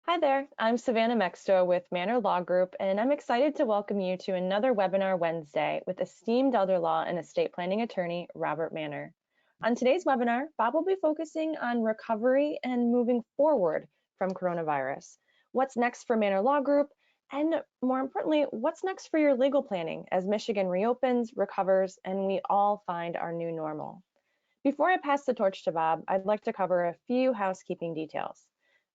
Hi there, I'm Savannah Mexto with Mannor Law Group, and I'm excited to welcome you to another webinar Wednesday with esteemed elder law and estate planning attorney Robert Mannor. On today's webinar, Bob will be focusing on recovery and moving forward from coronavirus. What's next for Mannor Law Group, and more importantly, what's next for your legal planning as Michigan reopens, recovers, and we all find our new normal. Before I pass the torch to Bob, I'd like to cover a few housekeeping details.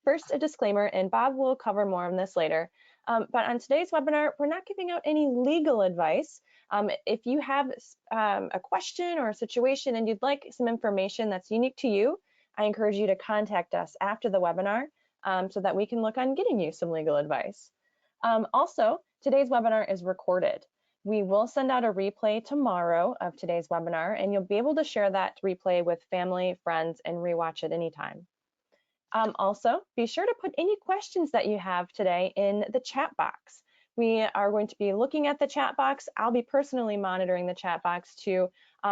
First, a disclaimer, and Bob will cover more on this later. But on today's webinar, we're not giving out any legal advice. If you have a question or a situation and you'd like some information that's unique to you, I encourage you to contact us after the webinar so that we can look on getting you some legal advice. Also, today's webinar is recorded. We will send out a replay tomorrow of today's webinar, and you'll be able to share that replay with family, friends, and rewatch it anytime. Also, be sure to put any questions that you have today in the chat box. We are going to be looking at the chat box. I'll be personally monitoring the chat box to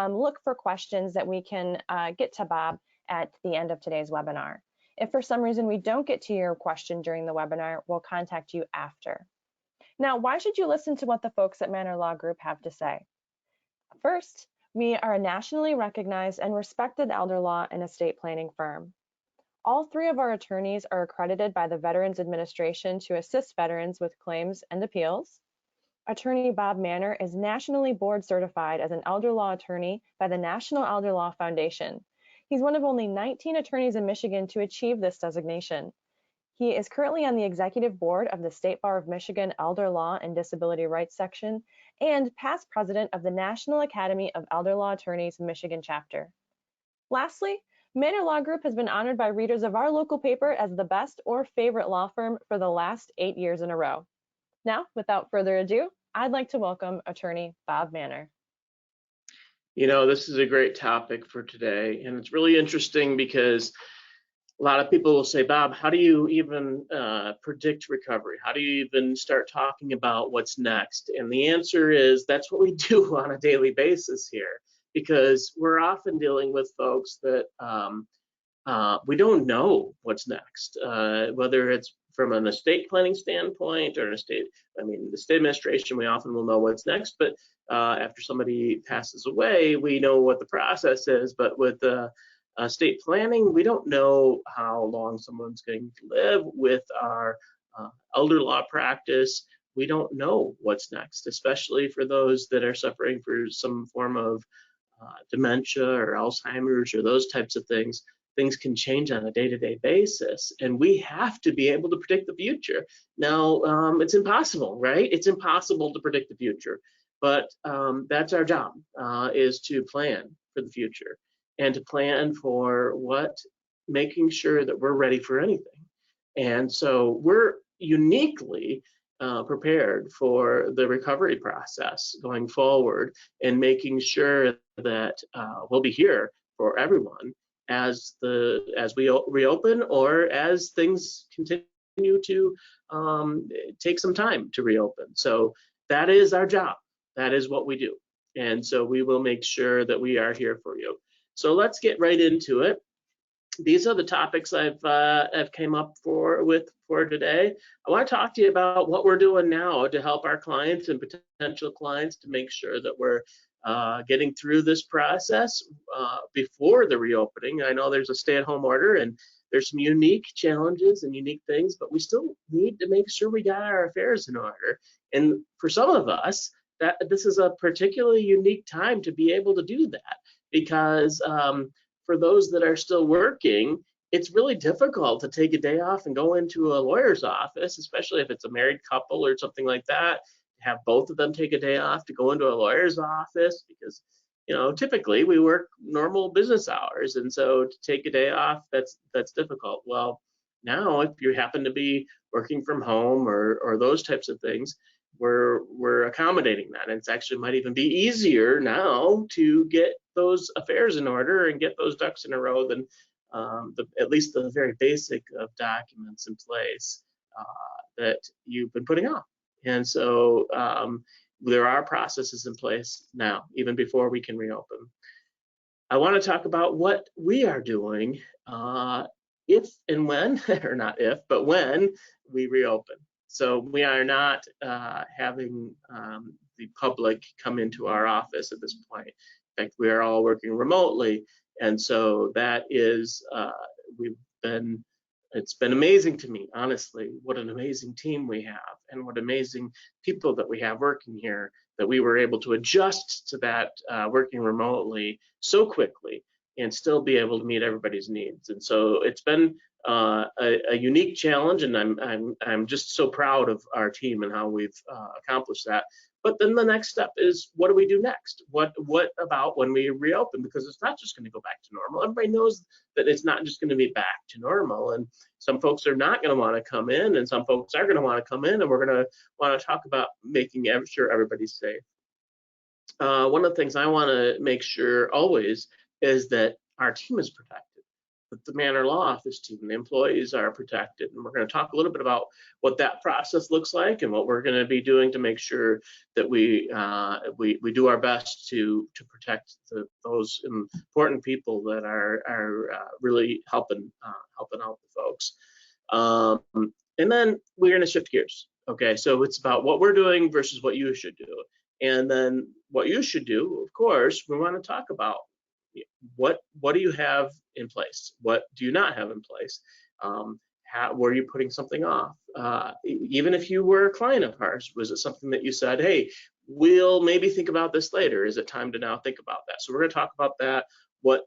look for questions that we can get to Bob at the end of today's webinar. If for some reason we don't get to your question during the webinar, we'll contact you after. Now, why should you listen to what the folks at Mannor Law Group have to say? First, we are a nationally recognized and respected elder law and estate planning firm. All three of our attorneys are accredited by the Veterans Administration to assist veterans with claims and appeals. Attorney Bob Mannor is nationally board certified as an elder law attorney by the National Elder Law Foundation. He's one of only 19 attorneys in Michigan to achieve this designation. He is currently on the executive board of the State Bar of Michigan Elder Law and Disability Rights Section and past president of the National Academy of Elder Law Attorneys Michigan chapter. Lastly, Mannor Law Group has been honored by readers of our local paper as the best or favorite law firm for the last 8 years in a row. Now, without further ado, I'd like to welcome attorney Bob Mannor. You know, this is a great topic for today, and it's really interesting because a lot of people will say, Bob, how do you even predict recovery? How do you even start talking about what's next? And the answer is that's what we do on a daily basis here, because we're often dealing with folks that we don't know what's next, whether it's from an estate planning standpoint or the state administration, we often will know what's next, but after somebody passes away, we know what the process is, but with estate planning, we don't know how long someone's going to live. With our elder law practice, we don't know what's next, especially for those that are suffering for some form of dementia or Alzheimer's or those types of things. Things can change on a day-to-day basis, and we have to be able to predict the future. Now, it's impossible, right? It's impossible to predict the future, but that's our job, is to plan for the future and to plan for making sure that we're ready for anything. And so we're uniquely prepared for the recovery process going forward and making sure that we'll be here for everyone as we reopen or as things continue to take some time to reopen. So that is our job. That is what we do. And so we will make sure that we are here for you. So let's get right into it. These are the topics I've came up for today. I want to talk to you about what we're doing now to help our clients and potential clients to make sure that we're getting through this process before the reopening. I know there's a stay-at-home order and there's some unique challenges and unique things, but we still need to make sure we got our affairs in order. And for some of us, this is a particularly unique time to be able to do that, because for those that are still working, it's really difficult to take a day off and go into a lawyer's office, especially if it's a married couple or something like that. Have both of them take a day off to go into a lawyer's office, because typically we work normal business hours, and so to take a day off, that's difficult. Well, now if you happen to be working from home or those types of things, we're accommodating that, and it's actually might even be easier now to get those affairs in order and get those ducks in a row than at least the very basic of documents in place that you've been putting off. And so there are processes in place now, even before we can reopen. I want to talk about what we are doing if and when, or not if, but when we reopen. So we are not having the public come into our office at this point. In fact, we are all working remotely, and so that is we've been. It's been amazing to me, honestly, what an amazing team we have, and what amazing people that we have working here. That we were able to adjust to that working remotely so quickly and still be able to meet everybody's needs. And so it's been a unique challenge, and I'm just so proud of our team and how we've accomplished that. But then the next step is, what do we do next? What about when we reopen? Because it's not just going to go back to normal. Everybody knows that it's not just going to be back to normal, and some folks are not going to want to come in, and some folks are going to want to come in, and we're going to want to talk about making sure everybody's safe. One of the things I want to make sure always is that our team is protected, that the Mannor Law Office team, the employees are protected. And we're going to talk a little bit about what that process looks like and what we're going to be doing to make sure that we do our best to protect those important people that are really helping out the folks. And then we're going to shift gears. Okay, so it's about what we're doing versus what you should do. And then what you should do, of course, we want to talk about what do you have in place? What do you not have in place? Were you putting something off? Even if you were a client of ours, was it something that you said, hey, we'll maybe think about this later? Is it time to now think about that? So we're going to talk about that,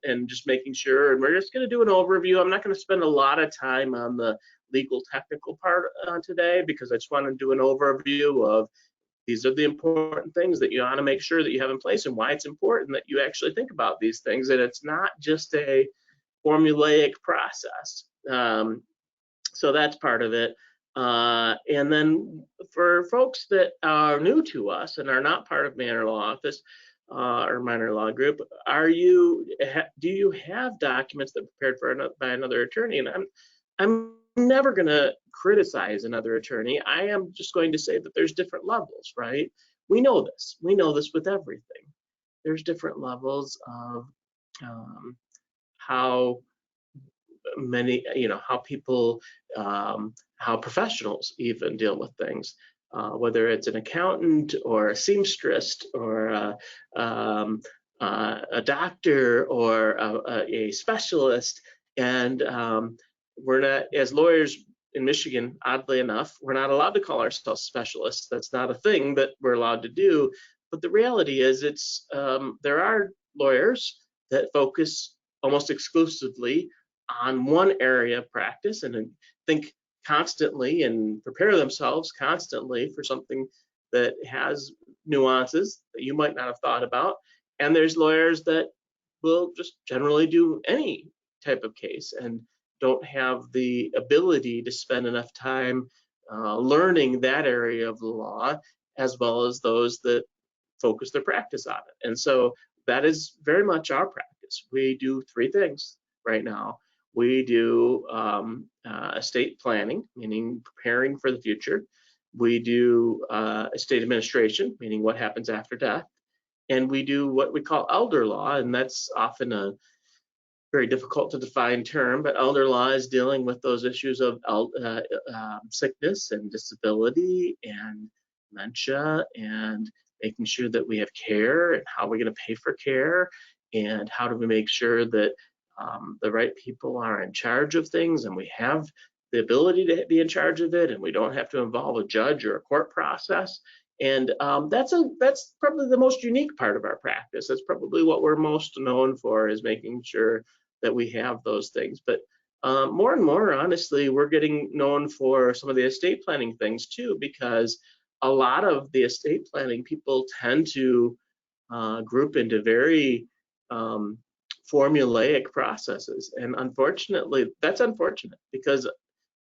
and just making sure, and we're just going to do an overview. I'm not going to spend a lot of time on the legal technical part today, because I just want to do an overview of these are the important things that you want to make sure that you have in place, and why it's important that you actually think about these things, and it's not just a formulaic process. So that's part of it. And then for folks that are new to us and are not part of Mannor Law Office or Mannor Law Group, do you have documents that are prepared by another attorney? And I'm never going to criticize another attorney. I am just going to say that there's different levels, right? We know this. We know this with everything. There's different levels of how many, how people, how professionals even deal with things, whether it's an accountant or a seamstress or a doctor or a specialist. And we're not, as lawyers in Michigan, oddly enough, we're not allowed to call ourselves specialists. That's not a thing that we're allowed to do. But the reality is, there are lawyers that focus almost exclusively on one area of practice and think constantly and prepare themselves constantly for something that has nuances that you might not have thought about. And there's lawyers that will just generally do any type of case and don't have the ability to spend enough time learning that area of the law, as well as those that focus their practice on it. And so that is very much our practice. We do three things right now. We do estate planning, meaning preparing for the future. We do estate administration, meaning what happens after death. And we do what we call elder law, and that's often a very difficult to define term, but elder law is dealing with those issues of sickness and disability and dementia, and making sure that we have care, and how we're going to pay for care, and how do we make sure that the right people are in charge of things, and we have the ability to be in charge of it, and we don't have to involve a judge or a court process. And that's probably the most unique part of our practice. That's probably what we're most known for, is making sure that we have those things. But more and more, honestly, we're getting known for some of the estate planning things too, because a lot of the estate planning people tend to group into very formulaic processes. And unfortunately, that's unfortunate, because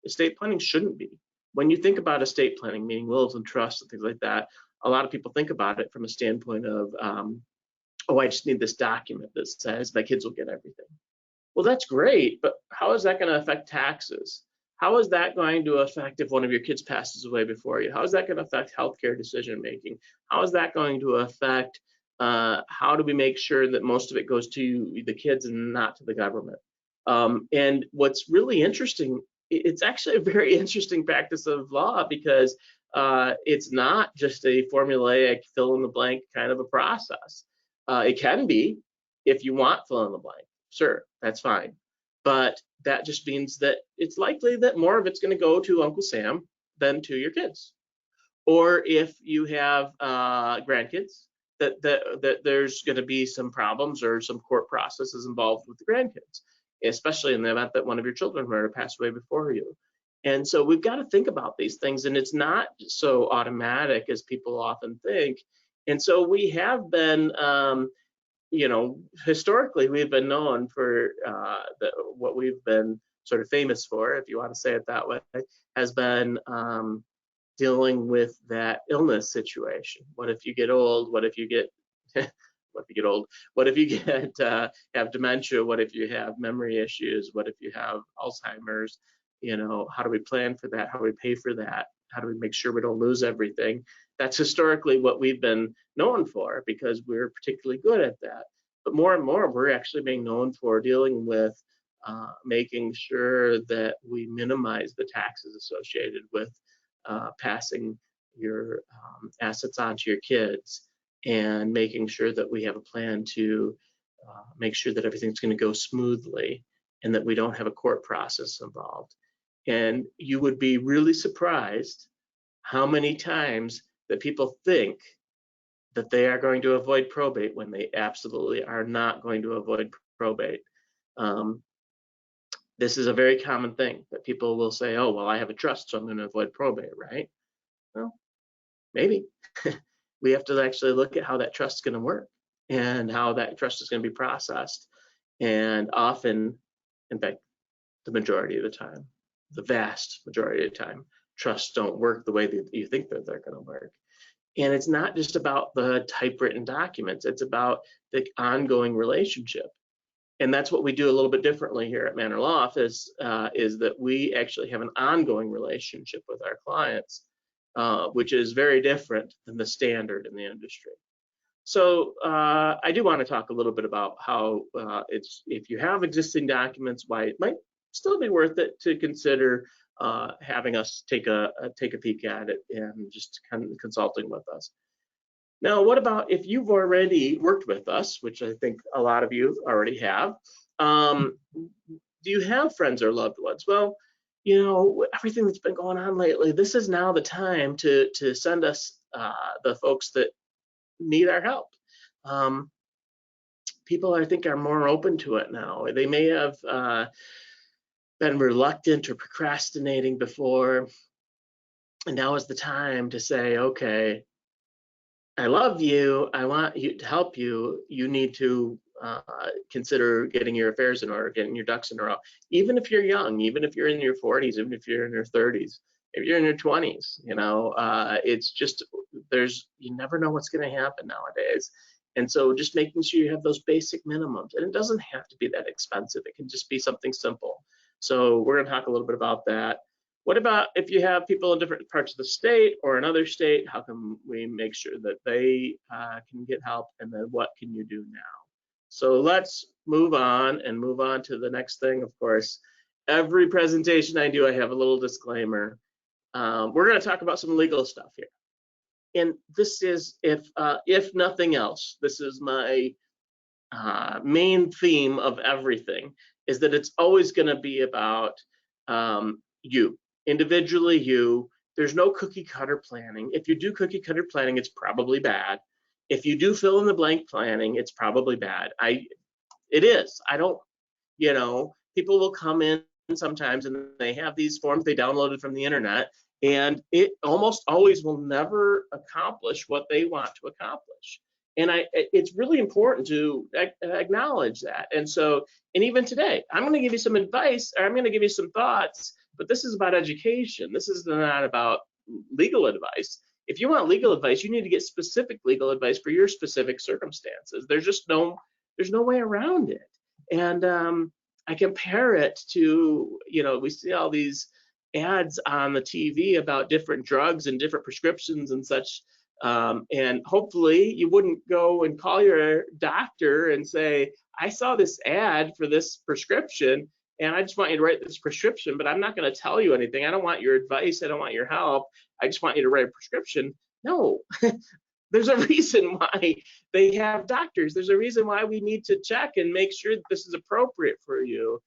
estate planning shouldn't be. When you think about estate planning, meaning wills and trusts and things like that, a lot of people think about it from a standpoint of, oh, I just need this document that says my kids will get everything. Well, that's great, but how is that going to affect taxes? How is that going to affect if one of your kids passes away before you? How is that going to affect healthcare decision making? How is that going to affect how do we make sure that most of it goes to the kids and not to the government? And what's really interesting, it's actually a very interesting practice of law because it's not just a formulaic fill in the blank kind of a process. It can be if you want fill in the blank, sure, that's fine. But that just means that it's likely that more of it's going to go to Uncle Sam than to your kids. Or if you have grandkids, that there's going to be some problems or some court processes involved with the grandkids, especially in the event that one of your children were to pass away before you. And so we've got to think about these things, and it's not so automatic as people often think. And so we have been, historically, we've been known for what we've been sort of famous for, if you want to say it that way, has been dealing with that illness situation. What if you get old? What if you get what if you get old? What if you get have dementia? What if you have memory issues? What if you have Alzheimer's? How do we plan for that? How do we pay for that? How do we make sure we don't lose everything? That's historically what we've been known for because we're particularly good at that. But more and more, we're actually being known for dealing with making sure that we minimize the taxes associated with passing your assets on to your kids, and making sure that we have a plan to make sure that everything's going to go smoothly and that we don't have a court process involved. And you would be really surprised how many times that people think that they are going to avoid probate when they absolutely are not going to avoid probate. This is a very common thing that people will say, oh, well, I have a trust, so I'm going to avoid probate, right? Well, maybe. We have to actually look at how that trust is going to work and how that trust is going to be processed. And often, in fact, the majority of the time, the vast majority of the time, trusts don't work the way that you think that they're going to work. And it's not just about the typewritten documents, it's about the ongoing relationship. And that's what we do a little bit differently here at Mannor Law Office, is that we actually have an ongoing relationship with our clients, which is very different than the standard in the industry. So I do want to talk a little bit about how it's, if you have existing documents, why it might still be worth it to consider having us take a peek at it and just kind of consulting with us. Now, what about if you've already worked with us, which I think a lot of you already have? Do you have friends or loved ones? Well, everything that's been going on lately, this is now the time to send us the folks that need our help. People, I think, are more open to it now. They may have been reluctant or procrastinating before, and now is the time to say, okay, I love you, I want you to help you, you need to consider getting your affairs in order, getting your ducks in a row. Even if you're young, even if you're in your 40s, even if you're in your 30s, if you're in your 20s, it's just, you never know what's going to happen nowadays. And so just making sure you have those basic minimums, and it doesn't have to be that expensive, it can just be something simple. So we're going to talk a little bit about that. What about if you have people in different parts of the state or another state? How can we make sure that they can get help, and then what can you do now? So let's move on to the next thing. Of course, every presentation I do, I have a little disclaimer. We're going to talk about some legal stuff here. And this is, if nothing else, this is my main theme of everything, is that it's always going to be about you. Individually, there's no cookie cutter planning. If you do cookie cutter planning, it's probably bad. If you do fill in the blank planning, it's probably bad. It is. I don't, people will come in sometimes and they have these forms they downloaded from the internet, and it almost always will never accomplish what they want to accomplish. And it's really important to acknowledge that. And so, and even today, I'm going to give you some advice, or I'm going to give you some thoughts, but this is about education. This is not about legal advice. If you want legal advice, you need to get specific legal advice for your specific circumstances. There's no way around it. And I compare it to, we see all these ads on the TV about different drugs and different prescriptions and such And hopefully you wouldn't go and call your doctor and say, I saw this ad for this prescription and I just want you to write this prescription, but I'm not going to tell you anything. I don't want your advice. I don't want your help. I just want you to write a prescription. No, there's a reason why they have doctors. There's a reason why we need to check and make sure that this is appropriate for you.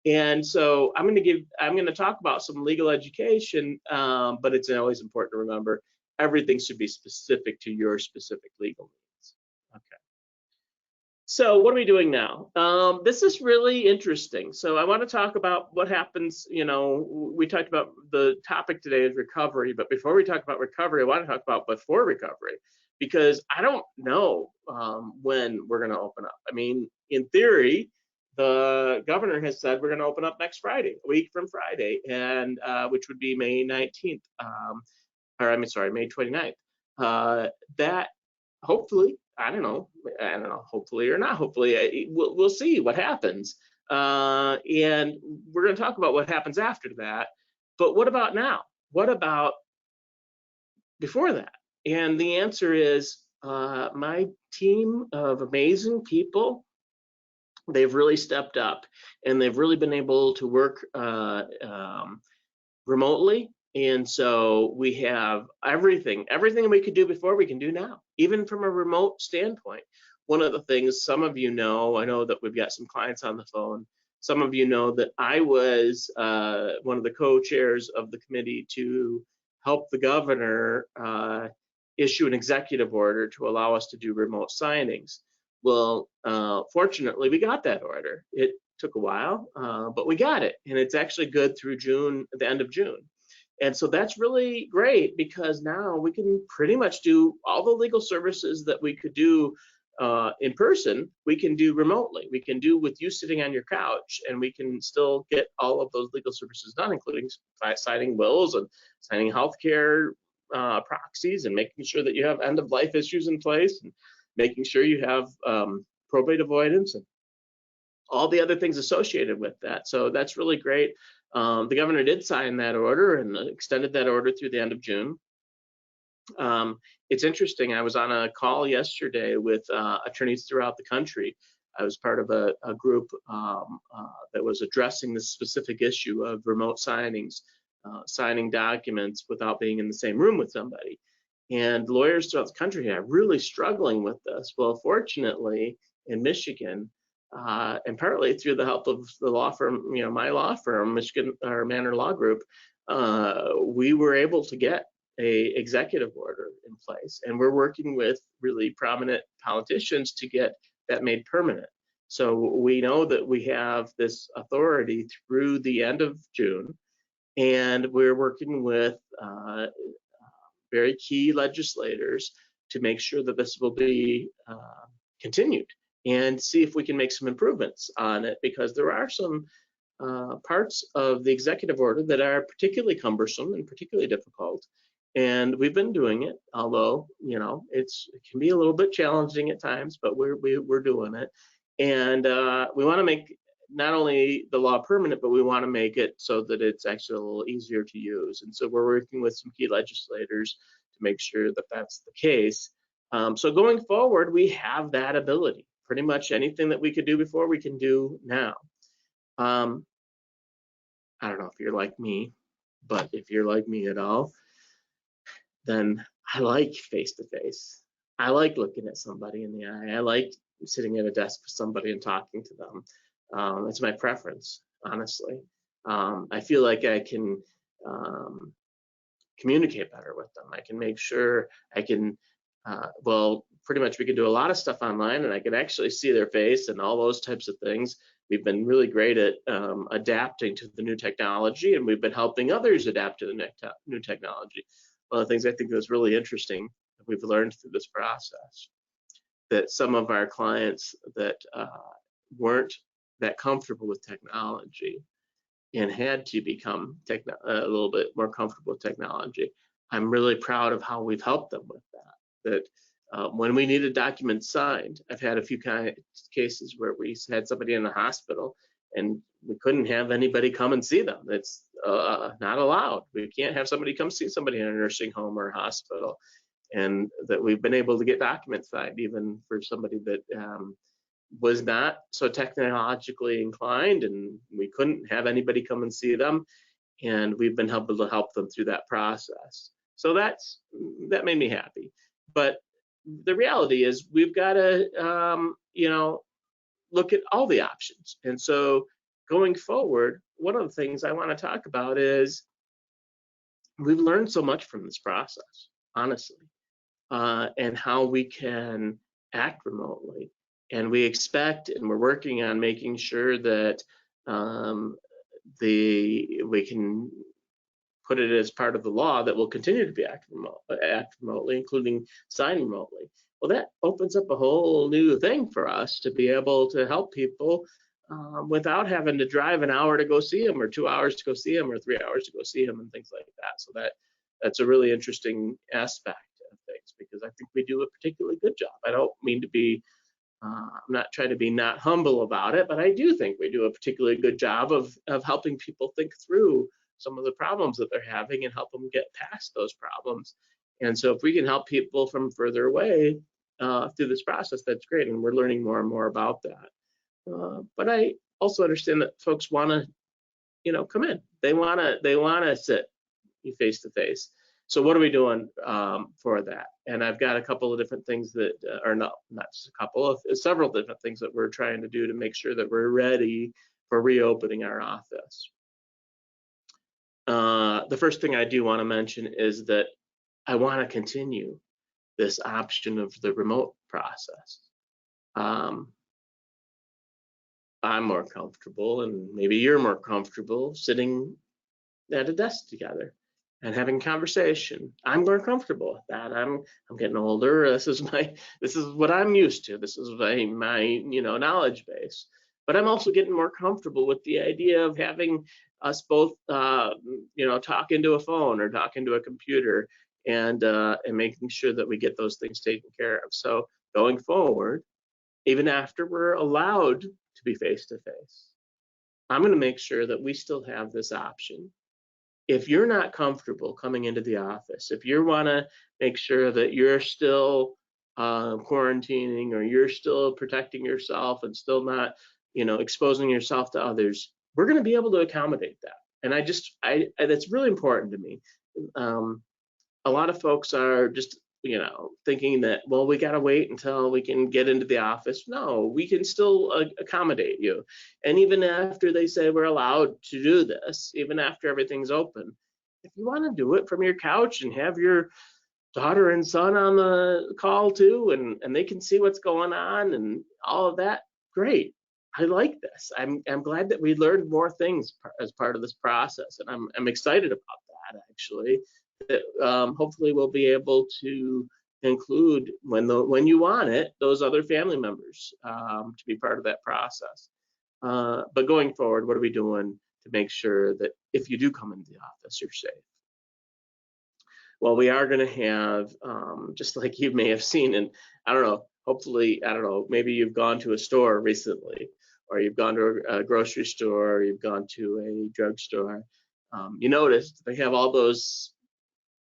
And so I'm going to talk about some legal education, but it's always important to remember everything should be specific to your specific legal needs. Okay. So what are we doing now? This is really interesting. So I want to talk about what happens, we talked about the topic today is recovery, but before we talk about recovery, I want to talk about before recovery, because I don't know when we're going to open up. I mean, in theory, the governor has said we're going to open up next Friday, a week from Friday, and which would be May 19th, May 29th. That hopefully, I don't know, hopefully or not hopefully, we'll see what happens. And we're going to talk about what happens after that. But what about now? What about before that? And the answer is my team of amazing people, they've really stepped up and they've really been able to work remotely. And so we have everything we could do before we can do now, even from a remote standpoint. One of the things some of you know, I know that we've got some clients on the phone. Some of you know that I was one of the co-chairs of the committee to help the governor issue an executive order to allow us to do remote signings. Well, fortunately, we got that order. It took a while, but we got it, and it's actually good through June, the end of June. And so that's really great because now we can pretty much do all the legal services that we could do in person, we can do remotely. We can do with you sitting on your couch, and we can still get all of those legal services done, including signing wills and signing healthcare proxies and making sure that you have end-of-life issues in place and making sure you have probate avoidance and all the other things associated with that. So that's really great. The governor did sign that order and extended that order through the end of June. It's interesting, I was on a call yesterday with attorneys throughout the country. I was part of a group that was addressing this specific issue of remote signings, signing documents without being in the same room with somebody. And lawyers throughout the country are really struggling with this. Well, fortunately, in Michigan, and partly through the help of the law firm, my law firm, Mannor Law Group, we were able to get a executive order in place, and we're working with really prominent politicians to get that made permanent. So we know that we have this authority through the end of June, and we're working with very key legislators to make sure that this will be continued and see if we can make some improvements on it, because there are some parts of the executive order that are particularly cumbersome and particularly difficult. And we've been doing it, although it can be a little bit challenging at times, but we're doing it. And we want to make not only the law permanent, but we want to make it so that it's actually a little easier to use. And so we're working with some key legislators to make sure that that's the case. So going forward, we have that ability. Pretty much anything that we could do before, we can do now. I don't know if you're like me, but if you're like me at all, then I like face-to-face. I like looking at somebody in the eye. I like sitting at a desk with somebody and talking to them. It's my preference, honestly. I feel like I can communicate better with them. I can make sure I can, pretty much we can do a lot of stuff online, and I can actually see their face and all those types of things. We've been really great at adapting to the new technology, and we've been helping others adapt to the new technology. One of the things I think was really interesting that we've learned through this process, that some of our clients that weren't that comfortable with technology and had to become a little bit more comfortable with technology, I'm really proud of how we've helped them with that. That when we needed documents signed, I've had a few cases where we had somebody in the hospital and we couldn't have anybody come and see them. It's not allowed. We can't have somebody come see somebody in a nursing home or a hospital. and that we've been able to get documents signed even for somebody that was not so technologically inclined, and we couldn't have anybody come and see them, and we've been able to help them through that process. So that made me happy. But the reality is we've got to look at all the options. And so going forward, one of the things I want to talk about is we've learned so much from this process, honestly, and how we can act remotely. And we expect, and we're working on making sure that we can put it as part of the law that will continue to be act remotely, including sign remotely. Well, that opens up a whole new thing for us to be able to help people without having to drive an hour to go see them, or 2 hours to go see them, or 3 hours to go see them, and things like that. So that's a really interesting aspect of things, because I think we do a particularly good job. I don't mean to be I'm not trying to be not humble about it, but I do think we do a particularly good job of helping people think through some of the problems that they're having and help them get past those problems. And so if we can help people from further away through this process, that's great. And we're learning more and more about that. But I also understand that folks want to, come in. They want to sit face to face. So what are we doing for that? And I've got a couple of different things that are not just a couple of several different things that we're trying to do to make sure that we're ready for reopening our office. The first thing I do want to mention is that I want to continue this option of the remote process. I'm more comfortable, and maybe you're more comfortable sitting at a desk together and having conversation. I'm more comfortable with that. I'm getting older. This is what I'm used to. This is my knowledge base. But I'm also getting more comfortable with the idea of having us both talk into a phone or talk into a computer, and making sure that we get those things taken care of. So going forward, even after we're allowed to be face to face, I'm going to make sure that we still have this option. If you're not comfortable coming into the office, if you want to make sure that you're still quarantining, or you're still protecting yourself and still not, exposing yourself to others, we're going to be able to accommodate that. And that's really important to me. A lot of folks are just, thinking that, well, we got to wait until we can get into the office. No, we can still accommodate you. And even after they say we're allowed to do this, even after everything's open, if you want to do it from your couch and have your daughter and son on the call too, and they can see what's going on and all of that, great. I like this. I'm glad that we learned more things as part of this process, and I'm excited about that, actually. That hopefully we'll be able to include, when you want it, those other family members to be part of that process. But going forward, what are we doing to make sure that if you do come into the office, you're safe? Well, we are going to have, just like you may have seen, and I don't know, hopefully, I don't know, maybe you've gone to a store recently, or you've gone to a grocery store, or you've gone to a drugstore. You noticed they have all those,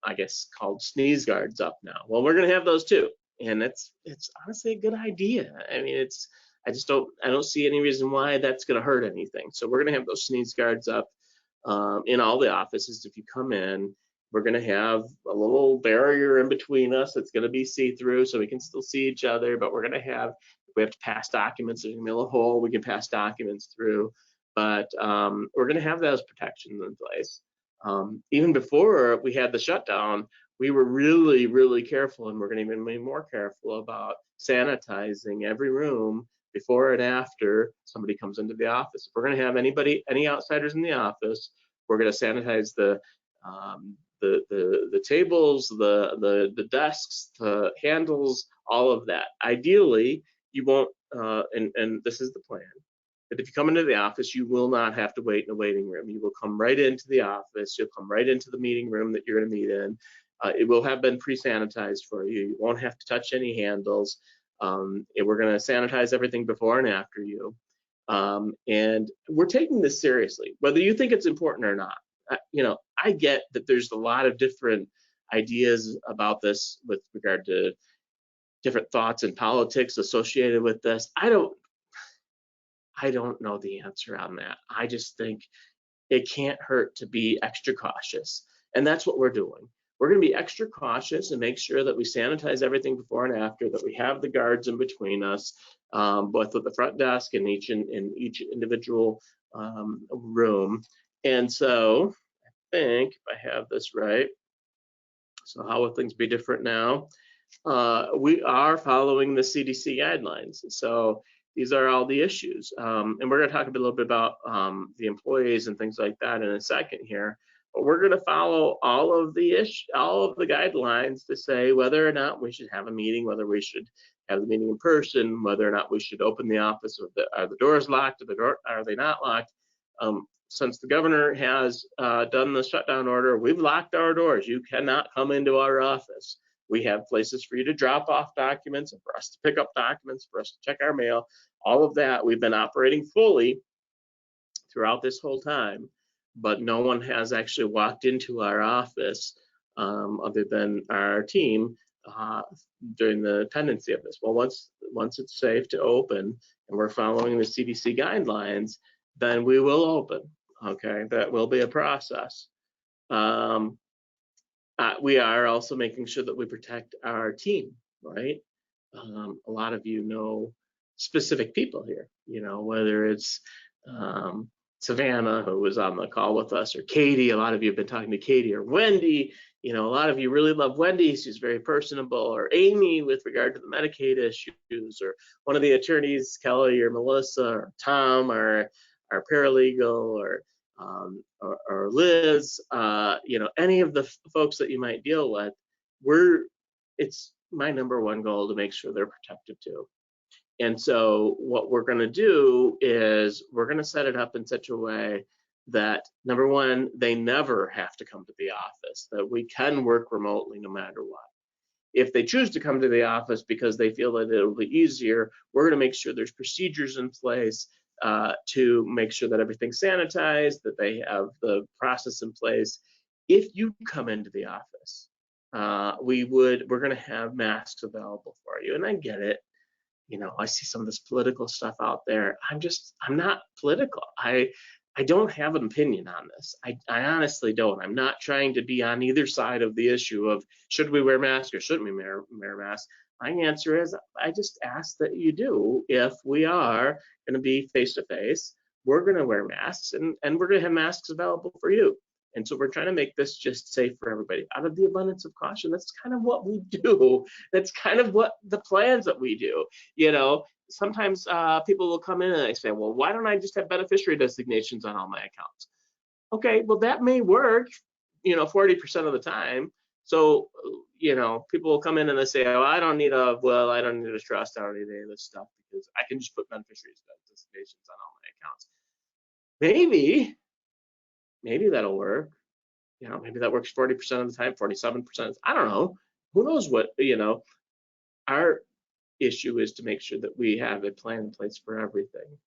I guess, called sneeze guards up now. Well, we're going to have those too, and it's honestly a good idea. I mean, I don't see any reason why that's going to hurt anything. So we're going to have those sneeze guards up in all the offices. If you come in, we're going to have a little barrier in between us that's going to be see-through, so we can still see each other. But we're going to have, if we have to pass documents, there's going to be a little hole we can pass documents through. But we're going to have those protections in place. Even before we had the shutdown, we were really, really careful, and we're going to even be more careful about sanitizing every room before and after somebody comes into the office. If we're going to have any outsiders in the office, we're going to sanitize the tables, the desks, the handles, all of that. Ideally, you won't, and this is the plan, that if you come into the office, you will not have to wait in a waiting room. You will come right into the office. You'll come right into the meeting room that you're going to meet in. It will have been pre-sanitized for you. You won't have to touch any handles. We're going to sanitize everything before and after you. And we're taking this seriously, whether you think it's important or not. I get that there's a lot of different ideas about this with regard to different thoughts and politics associated with this. I don't know the answer on that. I just think it can't hurt to be extra cautious. And that's what we're doing. We're going to be extra cautious and make sure that we sanitize everything before and after, that we have the guards in between us, both at the front desk and in each individual room. And so I think if I have this right, so how will things be different now? We are following the CDC guidelines. So these are all the issues. And we're going to talk a little bit about the employees and things like that in a second here. But we're going to follow all of the guidelines to say whether or not we should have a meeting, whether we should have the meeting in person, whether or not we should open the office. Are the doors locked? Are they not locked? Since the governor has done the shutdown order, we've locked our doors. You cannot come into our office. We have places for you to drop off documents and for us to pick up documents, for us to check our mail, all of that. We've been operating fully throughout this whole time, but no one has actually walked into our office other than our team during the pendency of this. Well, once it's safe to open and we're following the CDC guidelines, then we will open. Okay, that will be a process. We are also making sure that we protect our team, right? A lot of you know specific people here, whether it's Savannah, who was on the call with us, or Katie. A lot of you have been talking to Katie, or Wendy. A lot of you really love Wendy. She's very personable. Or Amy with regard to the Medicaid issues, or one of the attorneys, Kelly or Melissa, or Tom, or our paralegal, or Liz, any of the folks that you might deal with, it's my number one goal to make sure they're protected too. And so what we're going to do is we're going to set it up in such a way that, number one, they never have to come to the office, that we can work remotely no matter what. If they choose to come to the office because they feel that it'll be easier, we're going to make sure there's procedures in place to make sure that everything's sanitized, that they have the process in place. If you come into the office, we're going to have masks available for you. And I get it. I see some of this political stuff out there. I'm not political. I don't have an opinion on this. I honestly don't. I'm not trying to be on either side of the issue of should we wear masks or shouldn't we wear masks. My answer is I just ask that you do. If we are going to be face to face, we're going to wear masks and we're going to have masks available for you. And so we're trying to make this just safe for everybody out of the abundance of caution. That's kind of what we do. That's kind of what the plans that we do. Sometimes people will come in and they say, well, why don't I just have beneficiary designations on all my accounts? Okay, well, that may work, 40% of the time. So, people will come in and they say, oh, I don't need a trust, I don't need any of this stuff because I can just put beneficiary designations on all my accounts. Maybe that'll work. Maybe that works 40% of the time, 47%. I don't know. Who knows what, our issue is to make sure that we have a plan in place for everything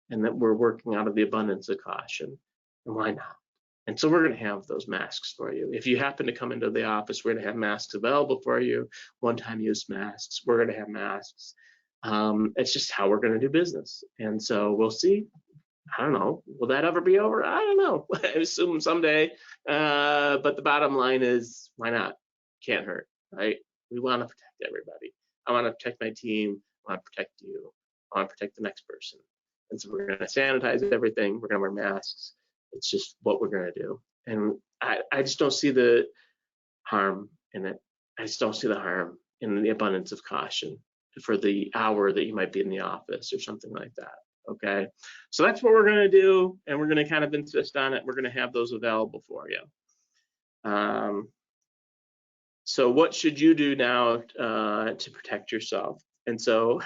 and that we're working out of the abundance of caution. And why not? And so we're going to have those masks for you. If you happen to come into the office, we're going to have masks available for you, one-time use masks. We're going to have masks. It's just how we're going to do business. And so we'll see. I don't know. Will that ever be over? I don't know. I assume someday. But the bottom line is, why not? Can't hurt, right? We want to protect everybody. I want to protect my team. I want to protect you. I want to protect the next person. And so we're going to sanitize everything. We're going to wear masks. It's just what we're going to do. And I just don't see the harm in it. I just don't see the harm in the abundance of caution for the hour that you might be in the office or something like that. Okay, so that's what we're going to do, and we're going to kind of insist on it. We're going to have those available for you. So what should you do now to protect yourself? And so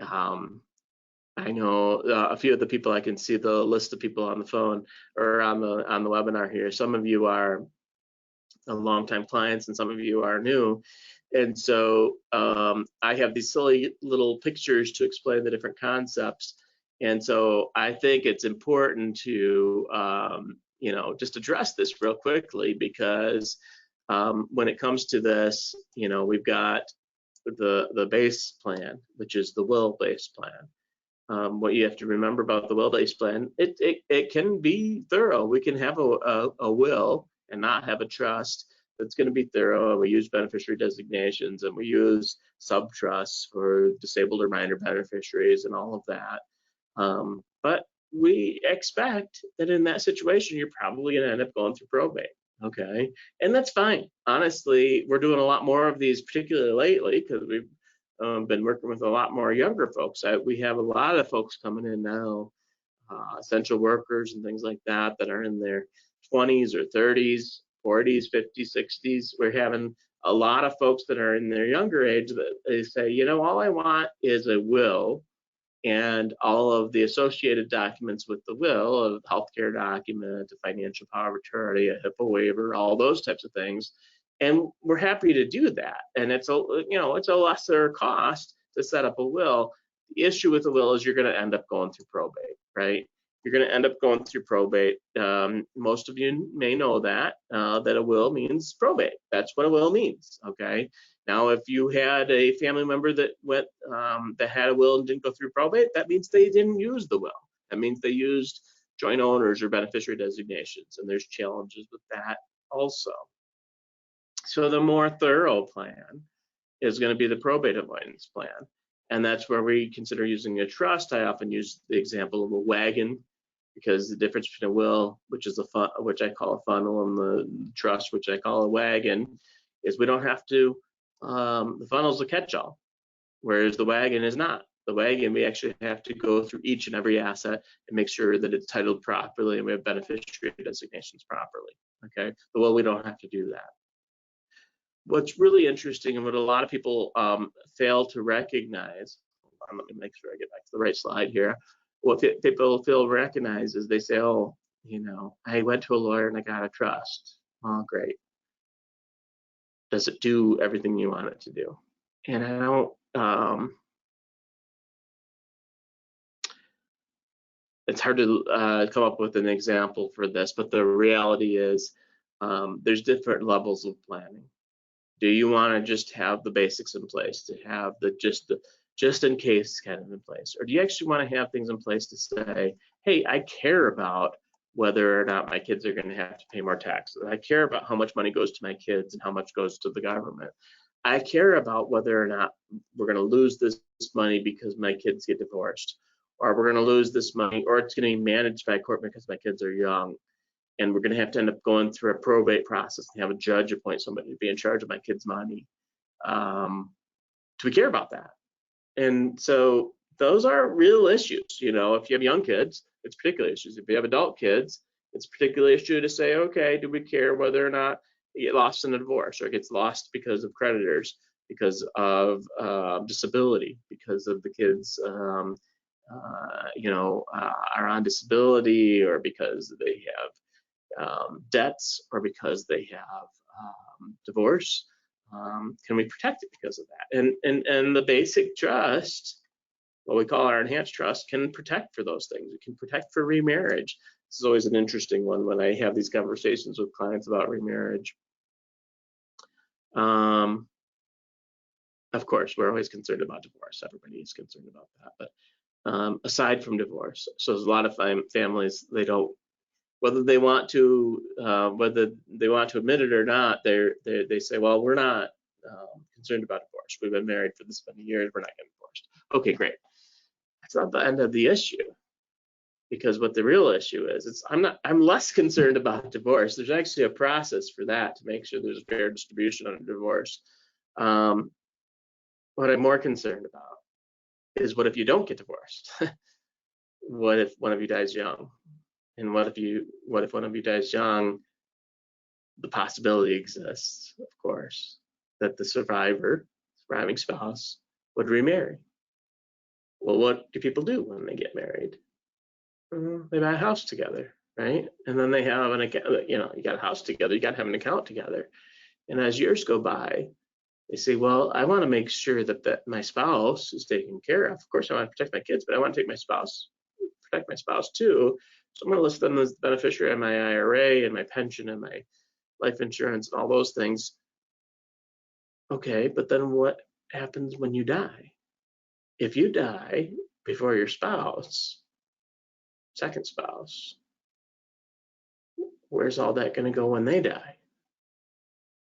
I know a few of the people, I can see the list of people on the phone or on the webinar here. Some of you are longtime clients and some of you are new. And so I have these silly little pictures to explain the different concepts. And so I think it's important to, just address this real quickly because When it comes to this, we've got the base plan, which is the will-based plan. What you have to remember about the will-based plan, it can be thorough. We can have a will and not have a trust that's going to be thorough. And we use beneficiary designations, and we use sub-trusts for disabled or minor beneficiaries and all of that. But we expect that in that situation, you're probably going to end up going through probate. Okay, and that's fine. Honestly, we're doing a lot more of these, particularly lately, because we've been working with a lot more younger folks. We have a lot of folks coming in now, essential workers and things like that, that are in their 20s or 30s, 40s, 50s, 60s. We're having a lot of folks that are in their younger age that they say, all I want is a will and all of the associated documents with the will, a healthcare document, a financial power of attorney, a HIPAA waiver, all those types of things. And we're happy to do that. And it's a lesser cost to set up a will. The issue with the will is you're going to end up going through probate, right? You're going to end up going through probate. Most of you may know that a will means probate. That's what a will means, okay? Now, if you had a family member that that had a will and didn't go through probate, that means they didn't use the will. That means they used joint owners or beneficiary designations, and there's challenges with that also. So the more thorough plan is going to be the probate avoidance plan, and that's where we consider using a trust. I often use the example of a wagon, because the difference between a will, which I call a funnel, and the trust, which I call a wagon, is we don't have to. The funnel's a catch-all, whereas the wagon is not. The wagon, we actually have to go through each and every asset and make sure that it's titled properly and we have beneficiary designations properly. Okay, the will, we don't have to do that. What's really interesting and what a lot of people fail to recognize, let me make sure I get back to the right slide here. What people fail to recognize is they say, oh, I went to a lawyer and I got a trust. Oh, great. Does it do everything you want it to do? And I don't, it's hard to come up with an example for this, but the reality is there's different levels of planning. Do you want to just have the basics in place, to have the just in case kind of in place? Or do you actually want to have things in place to say, hey, I care about whether or not my kids are going to have to pay more taxes. I care about how much money goes to my kids and how much goes to the government. I care about whether or not we're going to lose this money because my kids get divorced, or we're going to lose this money, or it's going to be managed by court because my kids are young, and we're going to have to end up going through a probate process and have a judge appoint somebody to be in charge of my kids' money. Do we care about that? And so those are real issues. If you have young kids, it's particular issues. If you have adult kids, it's a particular issue to say, okay, do we care whether or not it gets lost in a divorce, or it gets lost because of creditors, because of disability, because of the kids are on disability, or because they have debts, or because they have divorce. Can we protect it because of that? And the basic trust, what we call our enhanced trust, can protect for those things. It can protect for remarriage. This is always an interesting one when I have these conversations with clients about remarriage. Of course, we're always concerned about divorce. Everybody is concerned about that. But aside from divorce, so there's a lot of families, they don't, whether they want to admit it or not, they say, well, we're not concerned about divorce. We've been married for this many years. We're not getting divorced. Okay, great. That's not the end of the issue, because what the real issue is, I'm less concerned about divorce. There's actually a process for that to make sure there's a fair distribution on a divorce. What I'm more concerned about is, what if you don't get divorced? What if one of you dies young? And what if one of you dies young? The possibility exists, of course, that the surviving spouse, would remarry. Well, what do people do when they get married? They buy a house together, right? And then they have an account. You got a house together, you got to have an account together. And as years go by, they say, well, I want to make sure that my spouse is taken care of. Of course, I want to protect my kids, but I want to protect my spouse too. So I'm going to list them as the beneficiary of my IRA and my pension and my life insurance and all those things. Okay, but then what happens when you die? If you die before your spouse, second spouse, where's all that going to go when they die?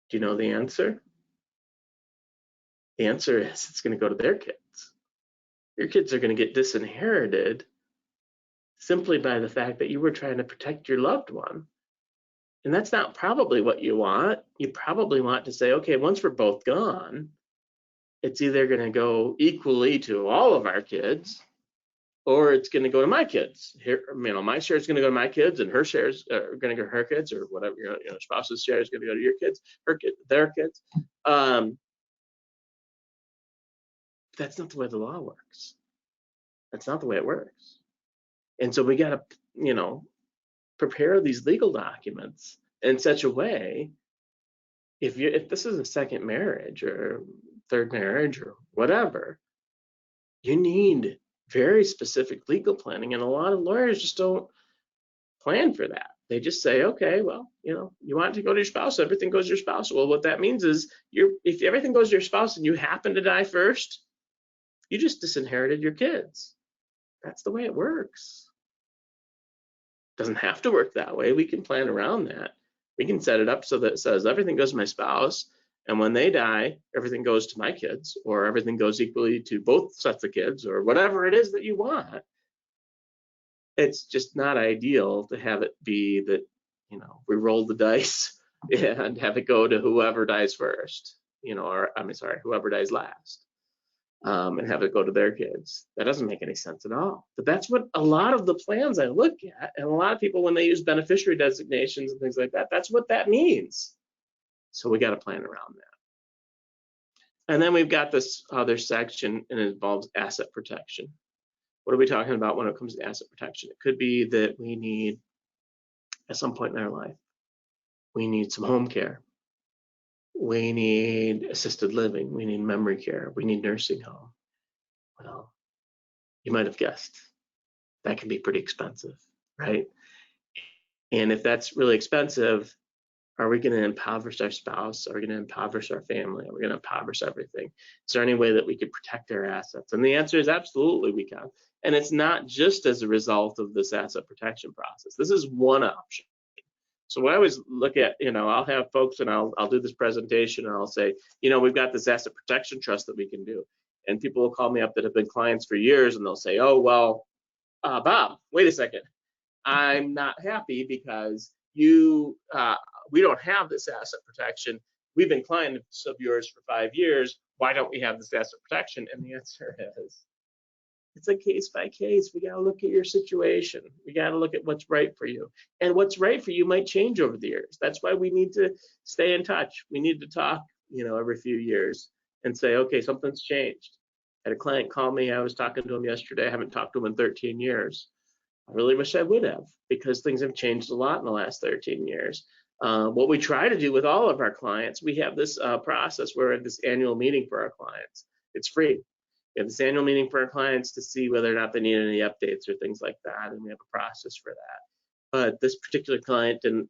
Do you know the answer? The answer is it's going to go to their kids. Your kids are going to get disinherited simply by the fact that you were trying to protect your loved one. And that's not probably what you want. You probably want to say, okay, once we're both gone, it's either going to go equally to all of our kids, or it's going to go to my kids. Here, my share is going to go to my kids, and her shares are going to go to her kids, or whatever. Spouse's share is going to go to your kids, her kids, their kids. That's not the way the law works. That's not the way it works. And so we got to, prepare these legal documents in such a way. If this is a second marriage or third marriage or whatever, you need very specific legal planning, and a lot of lawyers just don't plan for that. They just say, okay, well, you want to go to your spouse, everything goes to your spouse. Well, what that means is if everything goes to your spouse and you happen to die first, you just disinherited your kids. That's the way it works. It doesn't have to work that way. We can plan around that. We can set it up so that it says everything goes to my spouse, and when they die, everything goes to my kids, or everything goes equally to both sets of kids, or whatever it is that you want. It's just not ideal to have it be that, we roll the dice and have it go to whoever dies first, whoever dies last, and have it go to their kids. That doesn't make any sense at all. But that's what a lot of the plans I look at, and a lot of people, when they use beneficiary designations and things like that, that's what that means. So we got to plan around that. And then we've got this other section, and it involves asset protection. What are we talking about when it comes to asset protection? It could be that we need, at some point in our life, we need some home care. We need assisted living. We need memory care. We need nursing home. Well, you might have guessed, that can be pretty expensive, right? And if that's really expensive, are we going to impoverish our spouse? Are we going to impoverish our family? Are we going to impoverish everything? Is there any way that we could protect our assets? And the answer is absolutely we can. And it's not just as a result of this asset protection process. This is one option. So what I always look at, I'll have folks, and I'll do this presentation, and I'll say, we've got this asset protection trust that we can do. And people will call me up that have been clients for years, and they'll say, oh, well, Bob, wait a second. I'm not happy because we don't have this asset protection. We've been clients of yours for 5 years. Why don't we have this asset protection? And the answer is, it's a case by case. We got to look at your situation. We got to look at what's right for you. And what's right for you might change over the years. That's why we need to stay in touch. We need to talk, every few years and say, okay, something's changed. I had a client call me. I was talking to him yesterday. I haven't talked to him in 13 years. I really wish I would have, because things have changed a lot in the last 13 years. What we try to do with all of our clients, we have this process where we have this annual meeting for our clients. It's free. We have this annual meeting for our clients to see whether or not they need any updates or things like that, and we have a process for that. But this particular client didn't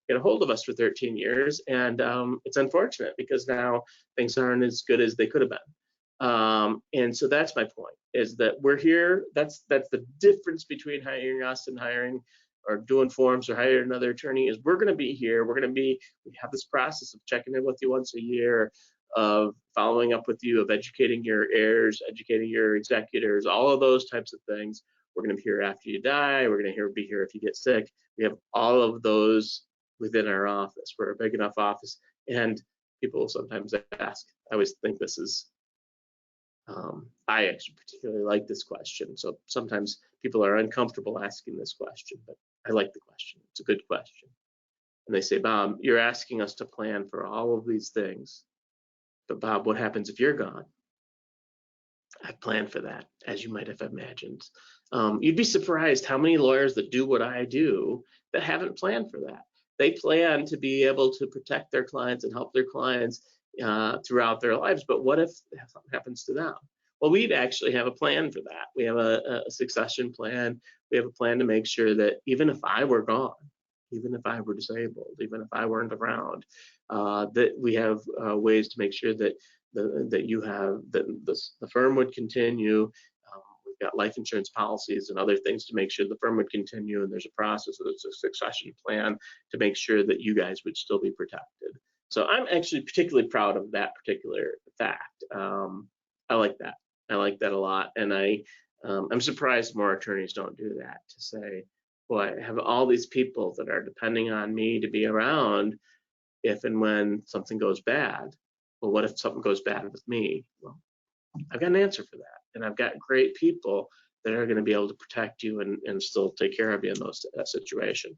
get a hold of us for 13 years, and it's unfortunate because now things aren't as good as they could have been. And so that's my point, is that we're here. That's the difference between hiring us and hiring or doing forms or hiring another attorney, is we're going to be here. We have this process of checking in with you once a year, of following up with you, of educating your heirs, educating your executors, all of those types of things. We're going to be here after you die. We're going to be here if you get sick. We have all of those within our office. We're a big enough office, and people sometimes ask. I always think this is, I actually particularly like this question. So sometimes people are uncomfortable asking this question, but I like the question. It's a good question. And they say, Bob, you're asking us to plan for all of these things. But Bob, what happens if you're gone? I've planned for that, as you might have imagined. You'd be surprised how many lawyers that do what I do that haven't planned for that. They plan to be able to protect their clients and help their clients throughout their lives. But what if something happens to them? Well, we'd actually have a plan for that. We have a succession plan. We have a plan to make sure that even if I were gone, even if I were disabled, even if I weren't around, that we have ways to make sure that the firm would continue. We've got life insurance policies and other things to make sure the firm would continue, and there's a process, there's a succession plan to make sure that you guys would still be protected. So I'm actually particularly proud of that particular fact. I like that. I like that a lot, and I'm surprised more attorneys don't do that, to say, boy, I have all these people that are depending on me to be around if and when something goes bad. Well, what if something goes bad with me? Well, I've got an answer for that, and I've got great people that are going to be able to protect you and still take care of you in that situation.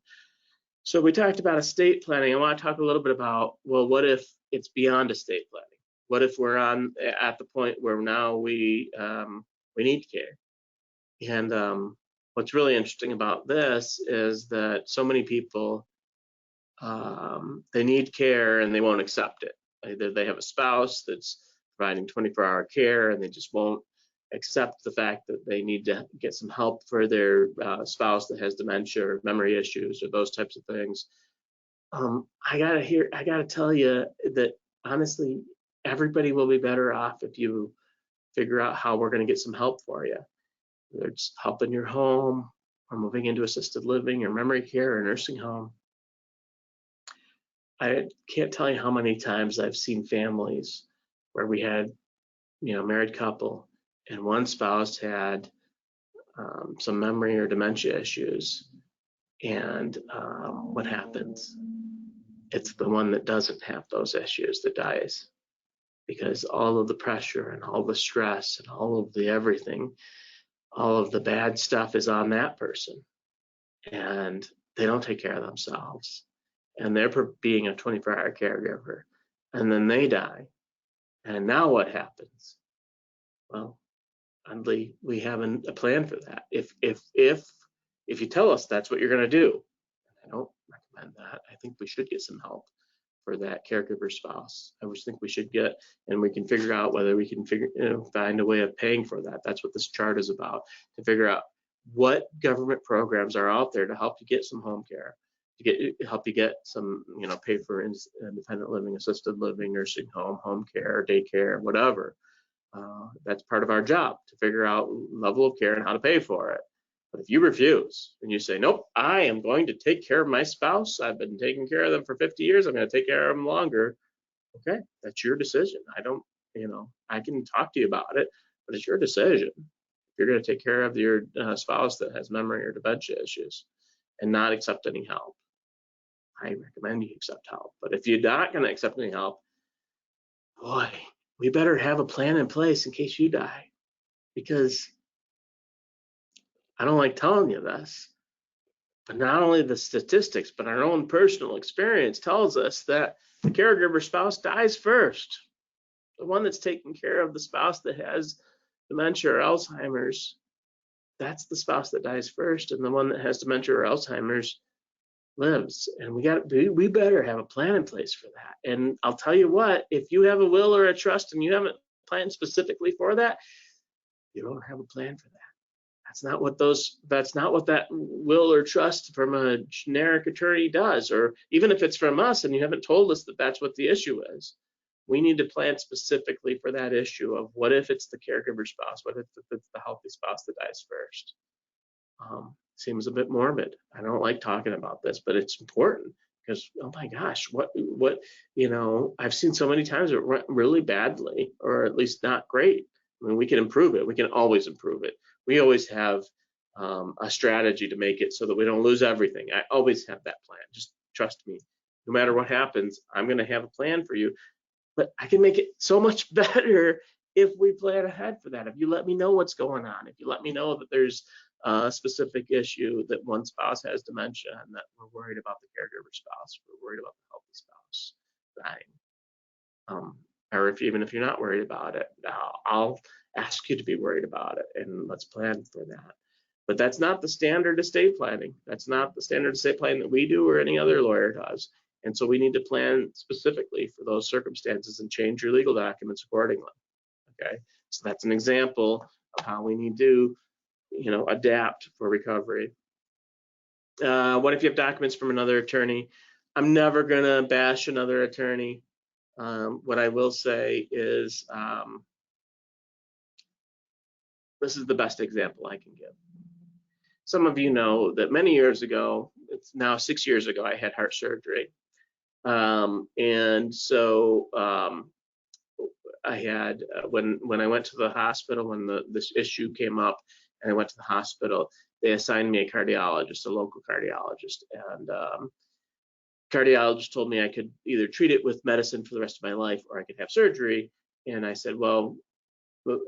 So we talked about estate planning. I want to talk a little bit about, well, what if it's beyond estate planning? What if we're at the point where now we need care? And what's really interesting about this is that so many people, they need care and they won't accept it. Either they have a spouse that's providing 24-hour care and they just won't accept the fact that they need to get some help for their spouse that has dementia or memory issues or those types of things. I gotta tell you that honestly, everybody will be better off if you figure out how we're going to get some help for you. Whether it's help in your home or moving into assisted living or memory care or nursing home. I can't tell you how many times I've seen families where we had, married couple and one spouse had some memory or dementia issues. And what happens? It's the one that doesn't have those issues that dies, because all of the pressure and all the stress and all of the everything, all of the bad stuff is on that person, and they don't take care of themselves, and they're being a 24-hour caregiver, and then they die. And now what happens? Well, oddly, we have a plan for that. If you tell us that's what you're going to do, I don't recommend that. I think we should get some help for that caregiver spouse. I always think we should get, and we can figure out whether we can find a way of paying for that. That's what this chart is about, to figure out what government programs are out there to help you get some home care, to help you get some, pay for independent living, assisted living, nursing home, home care, daycare, whatever. That's part of our job, to figure out level of care and how to pay for it. But if you refuse and you say, nope, I am going to take care of my spouse, I've been taking care of them for 50 years, I'm going to take care of them longer. Okay, that's your decision. I can talk to you about it, but it's your decision. If you're going to take care of your spouse that has memory or dementia issues and not accept any help, I recommend you accept help. But if you're not going to accept any help, boy, we better have a plan in place in case you die, because I don't like telling you this, but not only the statistics, but our own personal experience tells us that the caregiver spouse dies first. The one that's taking care of the spouse that has dementia or Alzheimer's, that's the spouse that dies first, and the one that has dementia or Alzheimer's lives. And we better have a plan in place for that. And I'll tell you what, if you have a will or a trust and you haven't planned specifically for that, you don't have a plan for that. That's not what that will or trust from a generic attorney does, or even if it's from us and you haven't told us that that's what the issue is. We need to plan specifically for that issue of what if it's the caregiver spouse, what if it's the healthy spouse that dies first. Seems a bit morbid. I don't like talking about this, but it's important, because, oh my gosh, what I've seen so many times it went really badly, or at least not great. I mean, we can improve it. We can always improve it. We always have a strategy to make it so that we don't lose everything. I always have that plan. Just trust me. No matter what happens, I'm going to have a plan for you. But I can make it so much better if we plan ahead for that. If you let me know what's going on, if you let me know that there's a specific issue, that one spouse has dementia and that we're worried about the caregiver spouse, we're worried about the healthy spouse dying. Or even if you're not worried about it, I'll ask you to be worried about it, and let's plan for that. But that's not the standard estate planning. That's not the standard estate planning that we do or any other lawyer does. And so we need to plan specifically for those circumstances and change your legal documents accordingly. Okay, so that's an example of how we need to, adapt for recovery. What if you have documents from another attorney? I'm never gonna bash another attorney. What I will say is, this is the best example I can give. Some of you know that many years ago, it's now 6 years ago, I had heart surgery. And so I had, when I went to the hospital, when this issue came up and I went to the hospital, they assigned me a cardiologist, a local cardiologist. And cardiologist told me I could either treat it with medicine for the rest of my life or I could have surgery. And I said, well,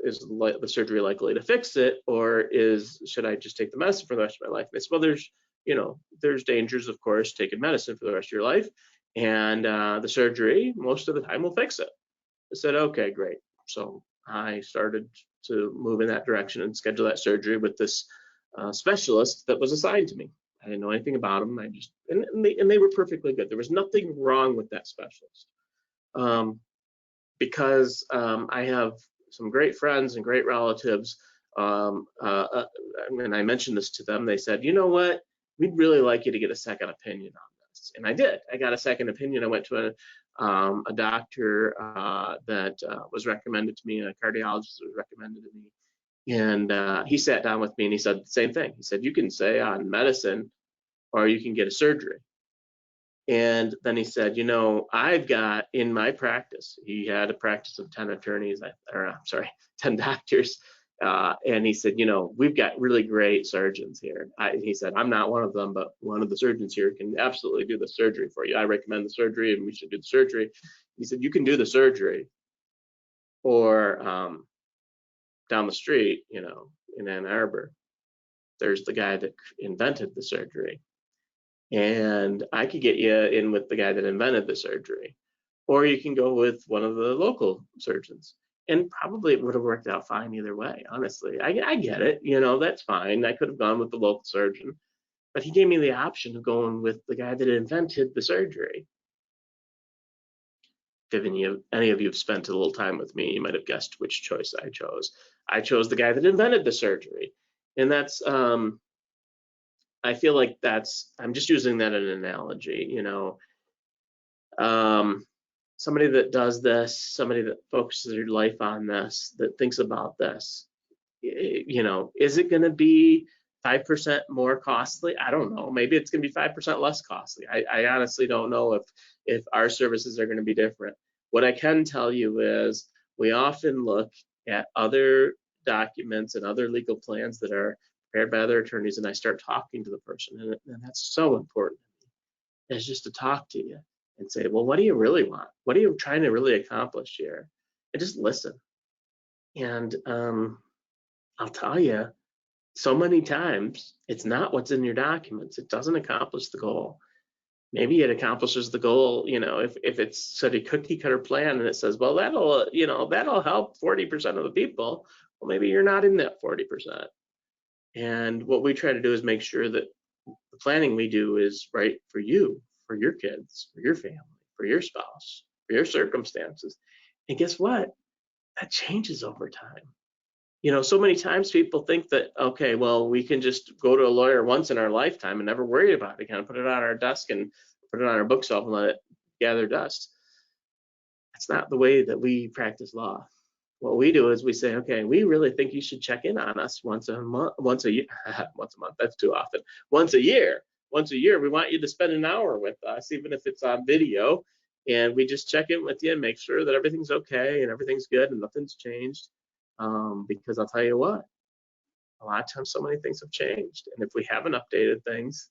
is the surgery likely to fix it, or should I just take the medicine for the rest of my life? And they said, well, there's dangers, of course, taking medicine for the rest of your life, and the surgery most of the time will fix it. I said, okay, great. So I started to move in that direction and schedule that surgery with this specialist that was assigned to me. I didn't know anything about them. And they were perfectly good. There was nothing wrong with that specialist. Because I have some great friends and great relatives, and I mentioned this to them, they said, you know what, we'd really like you to get a second opinion on this. And I did. I got a second opinion. I went to a doctor that was recommended to me, a cardiologist that was recommended to me. And he sat down with me and he said the same thing. He said, you can stay on medicine or you can get a surgery. And then he said, you know, I've got in my practice, he had a practice of 10 attorneys, 10 doctors. And he said, you know, we've got really great surgeons here. He said, I'm not one of them, but one of the surgeons here can absolutely do the surgery for you. I recommend the surgery and we should do the surgery. He said, you can do the surgery, or down the street, you know, in Ann Arbor, there's the guy that invented the surgery. And I could get you in with the guy that invented the surgery, or you can go with one of the local surgeons, and probably it would have worked out fine either way. Honestly, I get it, you know, that's fine. I could have gone with the local surgeon, but he gave me the option of going with the guy that invented the surgery. If any of you have spent a little time with me, you might have guessed which choice I chose. I chose the guy that invented the surgery, and that's I feel like I'm just using that as an analogy, you know. Somebody that does this, somebody that focuses their life on this, that thinks about this, you know, is it going to be 5% more costly? I don't know. Maybe it's going to be 5% less costly. I honestly don't know if our services are going to be different. What I can tell you is we often look at other documents and other legal plans that are prepared by other attorneys, and I start talking to the person, and that's so important. Is just to talk to you and say, well, what do you really want? What are you trying to really accomplish here? And just listen. And I'll tell you, so many times it's not what's in your documents. It doesn't accomplish the goal. Maybe it accomplishes the goal, you know, if it's sort of cookie cutter plan and it says, well, that'll help 40% of the people. Well, maybe you're not in that 40%. And what we try to do is make sure that the planning we do is right for you, for your kids, for your family, for your spouse, for your circumstances. And guess what? That changes over time. You know, so many times people think that, okay, well, we can just go to a lawyer once in our lifetime and never worry about it again, put it on our desk and put it on our bookshelf and let it gather dust. That's not the way that we practice law. What we do is we say, okay, we really think you should check in on us once a month, once a year, once a month, that's too often, once a year. Once a year, we want you to spend an hour with us, even if it's on video, and we just check in with you and make sure that everything's okay and everything's good and nothing's changed. Because I'll tell you what, a lot of times so many things have changed, and if we haven't updated things,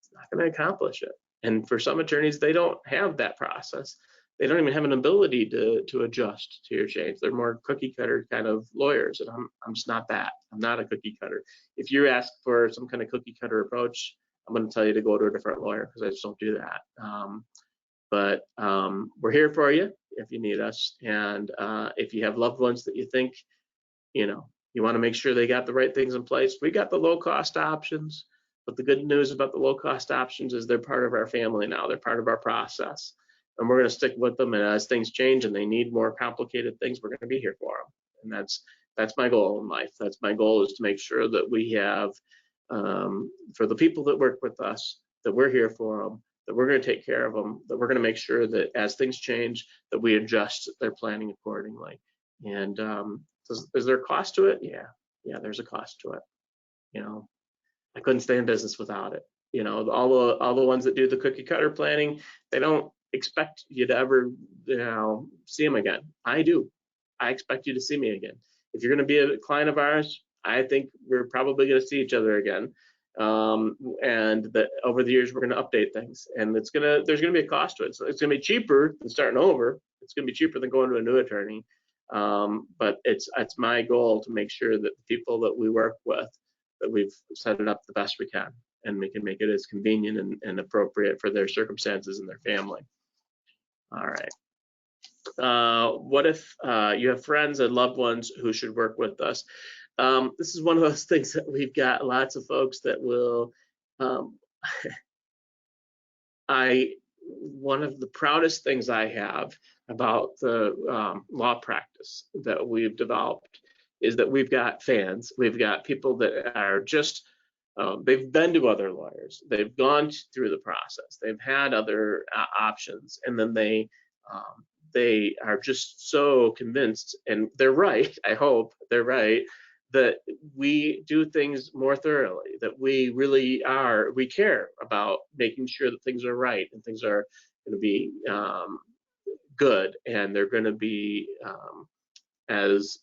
it's not going to accomplish it. And for some attorneys, they don't have that process. They don't even have an ability to adjust to your change. They're more cookie cutter kind of lawyers, and I'm just not that. I'm not a cookie cutter. If you ask for some kind of cookie cutter approach, I'm going to tell you to go to a different lawyer because I just don't do that. But we're here for you if you need us, and if you have loved ones that you think, you know, you want to make sure they got the right things in place, we got the low cost options. But the good news about the low cost options is they're part of our family now. They're part of our process. And we're going to stick with them. And as things change and they need more complicated things, we're going to be here for them. And that's my goal in life. That's my goal, is to make sure that we have for the people that work with us, that we're here for them, that we're going to take care of them, that we're going to make sure that as things change, that we adjust their planning accordingly. And is there a cost to it? Yeah, there's a cost to it. You know, I couldn't stay in business without it. You know, all the ones that do the cookie cutter planning, they don't expect you to ever, see them again. I do. I expect you to see me again. If you're going to be a client of ours, I think we're probably going to see each other again. And that over the years we're going to update things, and there's going to be a cost to it. So it's going to be cheaper than starting over. It's going to be cheaper than going to a new attorney. But it's my goal to make sure that the people that we work with, that we've set it up the best we can, and we can make it as convenient and appropriate for their circumstances and their family. All right. What if you have friends and loved ones who should work with us? This is one of those things that we've got lots of folks that will. One of the proudest things I have about the law practice that we've developed is that we've got fans. We've got people that are just, they've been to other lawyers. They've gone through the process. They've had other options, and then they are just so convinced, and they're right, I hope they're right, that we do things more thoroughly, that we really we care about making sure that things are right and things are going to be good, and they're going to be as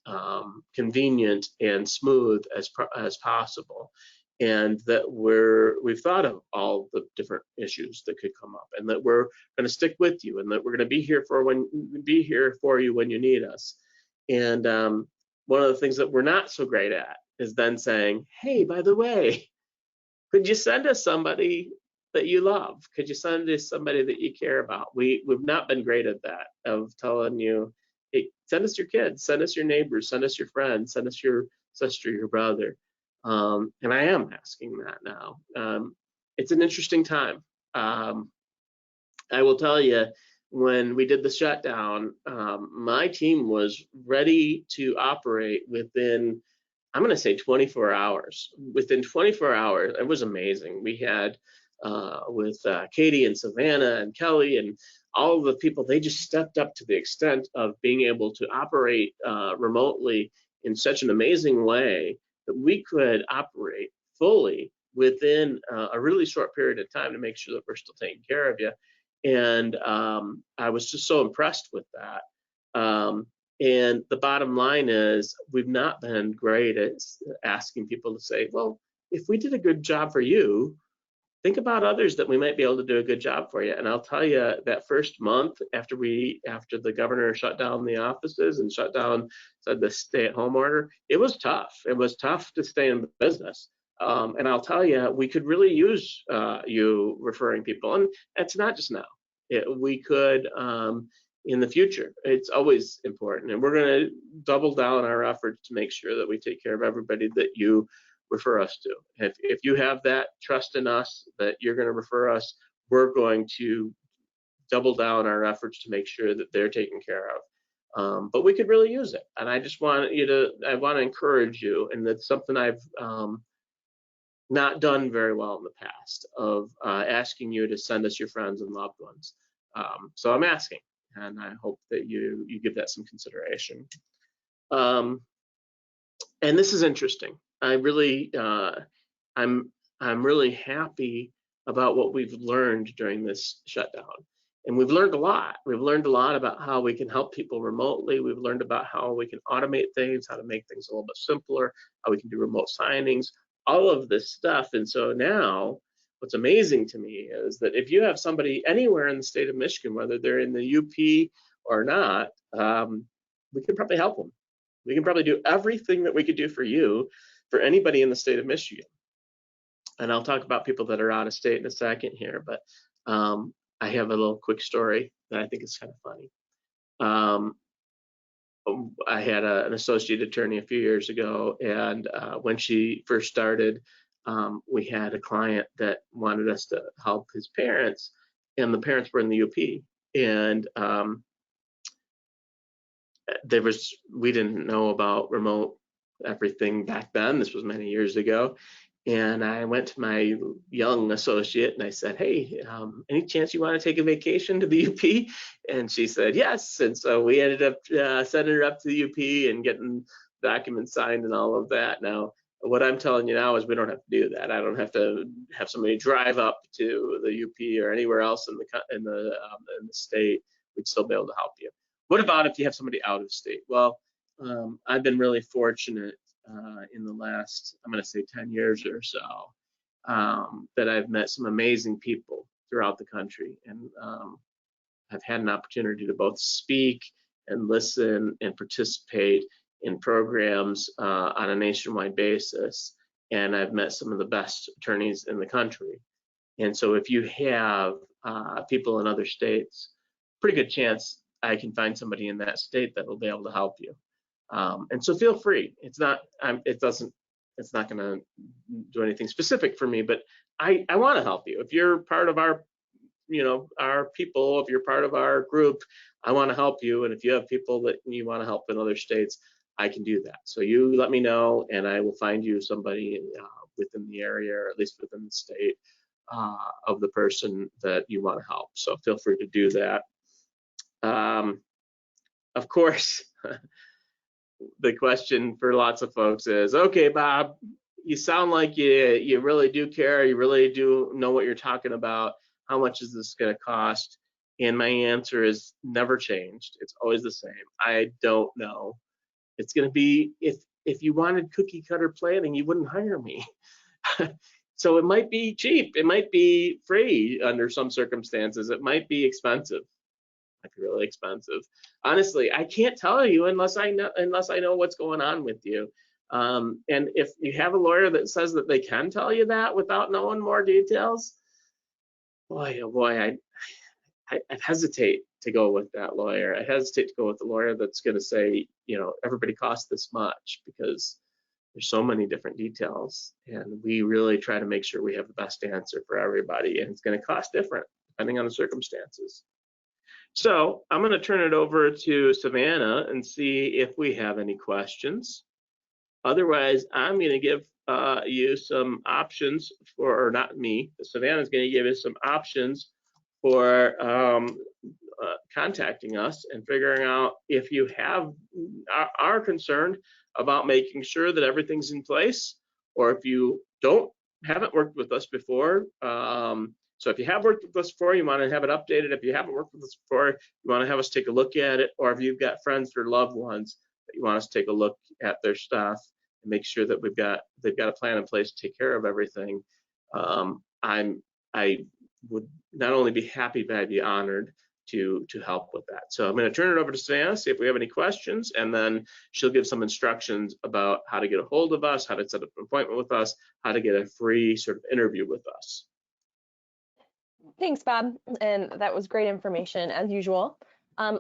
convenient and smooth as possible, and that we've thought of all the different issues that could come up, and that we're going to stick with you, and that we're going to be here for you when you need us. And one of the things that we're not so great at is then saying, hey, by the way, could you send us somebody that you love? Could you send us somebody that you care about? We've not been great at that, of telling you, hey, send us your kids, send us your neighbors, send us your friends, send us your sister, your brother. And I am asking that now. It's an interesting time. I will tell you, when we did the shutdown, my team was ready to operate within, I'm going to say 24 hours. Within 24 hours, it was amazing. We had with Katie and Savannah and Kelly and all of the people, they just stepped up to the extent of being able to operate remotely in such an amazing way that we could operate fully within a really short period of time to make sure that we're still taking care of you. And I was just so impressed with that. And the bottom line is, we've not been great at asking people to say, well, if we did a good job for you, think about others that we might be able to do a good job for you. And I'll tell you, that first month after the governor shut down the offices and said the stay-at-home order, it was tough. It was tough to stay in business. And I'll tell you, we could really use you referring people. And it's not just now. We could in the future. It's always important. And we're going to double down our efforts to make sure that we take care of everybody that you refer us to. If you have that trust in us that you're going to refer us, we're going to double down our efforts to make sure that they're taken care of. But we could really use it. And I just want I want to encourage you, and that's something I've not done very well in the past, of asking you to send us your friends and loved ones. So I'm asking, and I hope that you give that some consideration. And this is interesting. I really, I'm really happy about what we've learned during this shutdown. And we've learned a lot. We've learned a lot about how we can help people remotely. We've learned about how we can automate things, how to make things a little bit simpler, how we can do remote signings, all of this stuff. And so now, what's amazing to me is that if you have somebody anywhere in the state of Michigan, whether they're in the UP or not, we can probably help them. We can probably do everything that we could do for you, for anybody in the state of Michigan. And I'll talk about people that are out of state in a second here, but I have a little quick story that I think is kind of funny. I had an associate attorney a few years ago, and when she first started, we had a client that wanted us to help his parents, and the parents were in the UP. And we didn't know about remote everything back then. This was many years ago. And I went to my young associate and I said, hey, any chance you want to take a vacation to the UP? And she said, yes. And so we ended up sending her up to the UP and getting documents signed and all of that. Now, what I'm telling you now is we don't have to do that. I don't have to have somebody drive up to the UP or anywhere else in the state. We'd still be able to help you. What about if you have somebody out of state? Well, I've been really fortunate in the last, I'm going to say 10 years or so, that I've met some amazing people throughout the country. And I've had an opportunity to both speak and listen and participate in programs on a nationwide basis. And I've met some of the best attorneys in the country. And so if you have people in other states, pretty good chance I can find somebody in that state that will be able to help you. And so feel free. It's not going to do anything specific for me, but I want to help you. If you're part of our people, if you're part of our group, I want to help you. And if you have people that you want to help in other states, I can do that. So you let me know, and I will find you somebody within the area, or at least within the state, of the person that you want to help. So feel free to do that. Of course, the question for lots of folks is, okay, Bob, you sound like you really do care, you really do know what you're talking about. How much is this going to cost? And my answer is never changed. It's always the same. I don't know. It's going to be, if you wanted cookie cutter planning, you wouldn't hire me. So it might be cheap. It might be free under some circumstances. It might be expensive. Might be really expensive. Honestly, I can't tell you unless I know what's going on with you. And if you have a lawyer that says that they can tell you that without knowing more details, boy, oh boy, I hesitate to go with that lawyer. I hesitate to go with the lawyer that's going to say, everybody costs this much, because there's so many different details, and we really try to make sure we have the best answer for everybody, and it's going to cost different depending on the circumstances. So I'm going to turn it over to Savannah and see if we have any questions. Otherwise, I'm going to give you some options or not me, Savannah's going to give you some options for contacting us and figuring out if you are concerned about making sure that everything's in place, or if you haven't worked with us before. So if you have worked with us before, you want to have it updated. If you haven't worked with us before, you want to have us take a look at it, or if you've got friends or loved ones that you want us to take a look at their stuff and make sure that they've got a plan in place to take care of everything. I would not only be happy, but I'd be honored to help with that. So I'm going to turn it over to Savannah, see if we have any questions, and then she'll give some instructions about how to get a hold of us, how to set up an appointment with us, how to get a free sort of interview with us. Thanks, Bob. And that was great information as usual.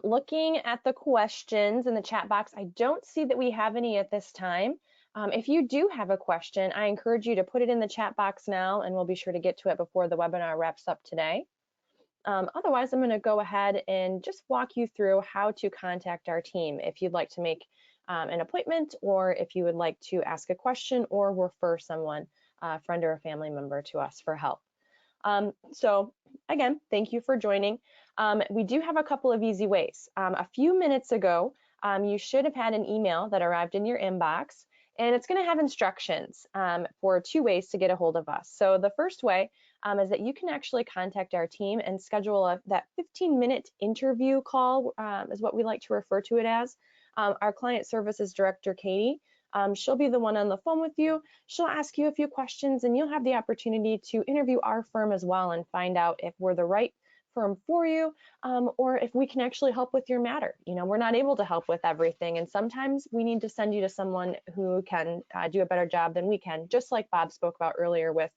Looking at the questions in the chat box, I don't see that we have any at this time. If you do have a question, I encourage you to put it in the chat box now, and we'll be sure to get to it before the webinar wraps up today. Otherwise, I'm going to go ahead and just walk you through how to contact our team if you'd like to make an appointment, or if you would like to ask a question or refer someone, a friend or a family member, to us for help. So again, thank you for joining. We do have a couple of easy ways. A few minutes ago, you should have had an email that arrived in your inbox, and it's going to have instructions for 2 ways to get a hold of us. So the first way is that you can actually contact our team and schedule that 15-minute interview call, is what we like to refer to it as. Our client services director, Katie, she'll be the one on the phone with you. She'll ask you a few questions, and you'll have the opportunity to interview our firm as well and find out if we're the right firm for you, or if we can actually help with your matter. We're not able to help with everything, and sometimes we need to send you to someone who can do a better job than we can, just like Bob spoke about earlier with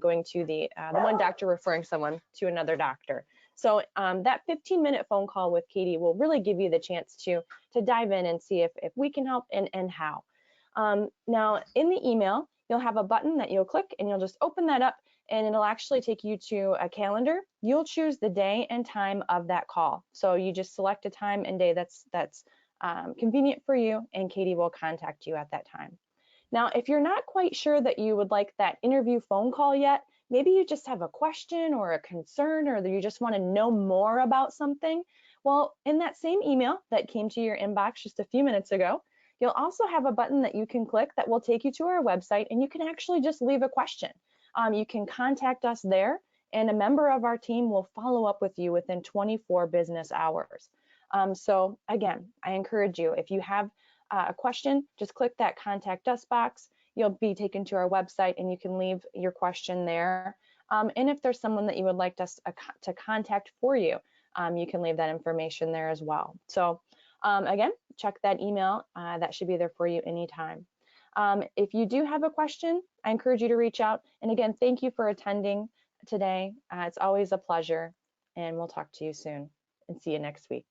going to the one doctor referring someone to another doctor. So that 15-minute phone call with Katie will really give you the chance to dive in and see if we can help and how. Now, in the email, you'll have a button that you'll click, and you'll just open that up, and it'll actually take you to a calendar. You'll choose the day and time of that call. So you just select a time and day that's convenient for you, and Katie will contact you at that time. Now, if you're not quite sure that you would like that interview phone call yet, maybe you just have a question or a concern, or you just want to know more about something. Well, in that same email that came to your inbox just a few minutes ago, you'll also have a button that you can click that will take you to our website, and you can actually just leave a question. You can contact us there, and a member of our team will follow up with you within 24 business hours. So again, I encourage you, if you have a question, just click that contact us box. You'll be taken to our website and you can leave your question there. And if there's someone that you would like us to contact for you, you can leave that information there as well. So again, check that email. That should be there for you anytime. If you do have a question, I encourage you to reach out. And again, thank you for attending today. It's always a pleasure, and we'll talk to you soon and see you next week.